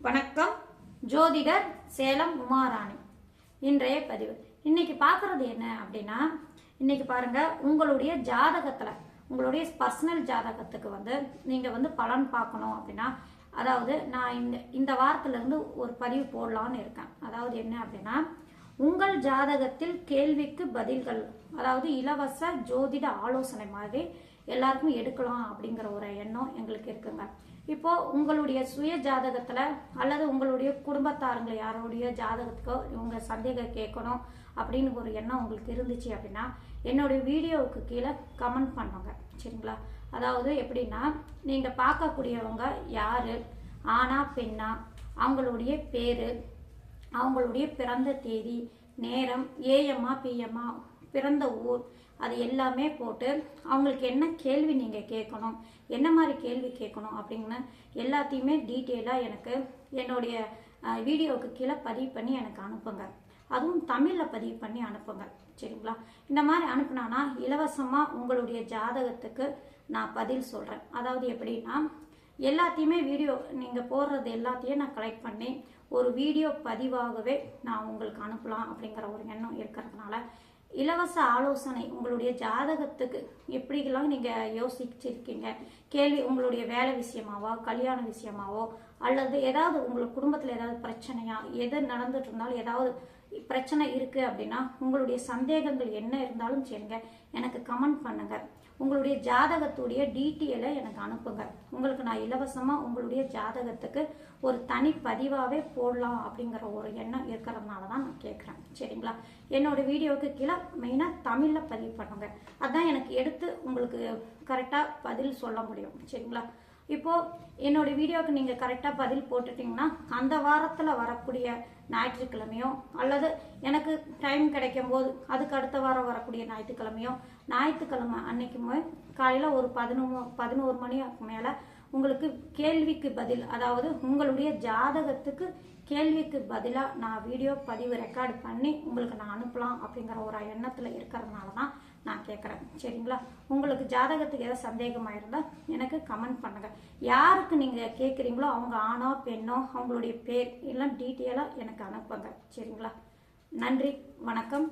வணக்கம். ஜோதிடர் சேலம் உமாராணி. இன்றைய பதிவு இன்னைக்கு பார்க்கறது என்ன அப்படின்னா, இன்னைக்கு பாருங்க, உங்களுடைய ஜாதகத்தில் உங்களுடைய பர்சனல் ஜாதகத்துக்கு நீங்கள் பலன் பார்க்கணும் அப்படின்னா, அதாவது நான் இந்த வாரத்திலிருந்து ஒரு பதிவு போடலான்னு இருக்கேன். அதாவது என்ன அப்படின்னா, உங்கள் ஜாதகத்தில் கேள்விக்கு பதில்கள், அதாவது இலவச ஜோதிட ஆலோசனை மாதிரி எல்லாருக்கும் எடுக்கலாம் அப்படிங்கிற ஒரு எண்ணம் எங்களுக்கு இருக்குங்க. இப்போ உங்களுடைய சுய ஜாதகத்துல அல்லது உங்களுடைய குடும்பத்தாருங்களை யாருடைய ஜாதகத்துக்கோ இவங்க சந்தேகம் கேட்கணும் அப்படின்னு ஒரு எண்ணம் உங்களுக்கு இருந்துச்சு அப்படின்னா, என்னுடைய வீடியோவுக்கு கீழே கமெண்ட் பண்ணுங்க, சரிங்களா? அதாவது எப்படின்னா, நீங்க பார்க்கக்கூடியவங்க யாரு, ஆனா பெண்ணா, அவங்களுடைய பேரு, அவங்களுடைய பிறந்த தேதி, நேரம், ஏஎம்மா பிஎம்மா, பிறந்த ஊர், அது எல்லாமே போட்டு அவங்களுக்கு என்ன கேள்வி நீங்கள் கேட்கணும், என்ன மாதிரி கேள்வி கேட்கணும் அப்படின்னு எல்லாத்தையுமே டீட்டெயிலாக எனக்கு என்னுடைய வீடியோவுக்கு கீழே பதிவு பண்ணி எனக்கு அனுப்புங்க. அதுவும் தமிழில் பதிவு பண்ணி அனுப்புங்க, சரிங்களா? இந்த மாதிரி அனுப்புனானா இலவசமாக உங்களுடைய ஜாதகத்துக்கு நான் பதில் சொல்கிறேன். அதாவது எப்படின்னா, எல்லாத்தையுமே வீடியோ நீங்கள் போடுறது எல்லாத்தையும் நான் கலெக்ட் பண்ணி ஒரு வீடியோ பதிவாகவே நான் உங்களுக்கு அனுப்பலாம் அப்படிங்கிற ஒரு எண்ணம் இருக்கிறதுனால, இலவச ஆலோசனை உங்களுடைய ஜாதகத்துக்கு எப்படிலாம் நீங்கள் யோசிச்சிருக்கீங்க, கேள்வி உங்களுடைய வேலை விஷயமாவோ, கல்யாண விஷயமாவோ, அல்லது ஏதாவது உங்களுக்கு குடும்பத்தில் ஏதாவது பிரச்சனையா, எது நடந்துட்டு இருந்தாலும் ஏதாவது பிரச்சனை இருக்குது அப்படின்னா, உங்களுடைய சந்தேகங்கள் என்ன இருந்தாலும் சரிங்க, எனக்கு கமெண்ட் பண்ணுங்க. உங்களுடைய ஜாதகத்துடைய டீட்டெயிலை எனக்கு அனுப்புங்க. உங்களுக்கு நான் இலவசமாக உங்களுடைய ஜாதகத்துக்கு ஒரு தனி பதிவாகவே போடலாம் அப்படிங்கிற ஒரு எண்ணம் இருக்கிறதுனால தான் நான் கேட்குறேன், சரிங்களா? என்னோட வீடியோவுக்கு கீழே மெயினாக தமிழில் பதிவு பண்ணுங்க. அதுதான் எனக்கு எடுத்து உங்களுக்கு கரெக்டாக பதில் சொல்ல முடியும், சரிங்களா? இப்போது என்னோட வீடியோவுக்கு நீங்கள் கரெக்டாக பதில் போட்டுட்டிங்கன்னா, அந்த வாரத்தில் வரக்கூடிய ஞாயிற்றுக்கிழமையோ அல்லது எனக்கு டைம் கிடைக்கும் போது அதுக்கு அடுத்த வாரம் வரக்கூடிய ஞாயிற்றுக்கிழமை அன்னைக்குமே காலையில் ஒரு 11 மணிக்கு மேலே உங்களுக்கு கேள்விக்கு பதில், அதாவது உங்களுடைய ஜாதகத்துக்கு கேள்விக்கு பதிலாக நான் வீடியோ பதிவு ரெக்கார்டு பண்ணி உங்களுக்கு நான் அனுப்பலாம் அப்படிங்கிற ஒரு எண்ணத்தில் இருக்கிறதுனால தான் நான் கேட்குறேன், சரிங்களா? உங்களுக்கு ஜாதகத்துக்கு ஏதாவது சந்தேகமாக இருந்தால் எனக்கு கமெண்ட் பண்ணுங்கள். யாருக்கு நீங்கள் கேட்குறீங்களோ அவங்க ஆணோ பெண்ணோ அவங்களுடைய பேர் எல்லாம் டீட்டெயிலாக எனக்கு அனுப்புங்க, சரிங்களா? நன்றி, வணக்கம்.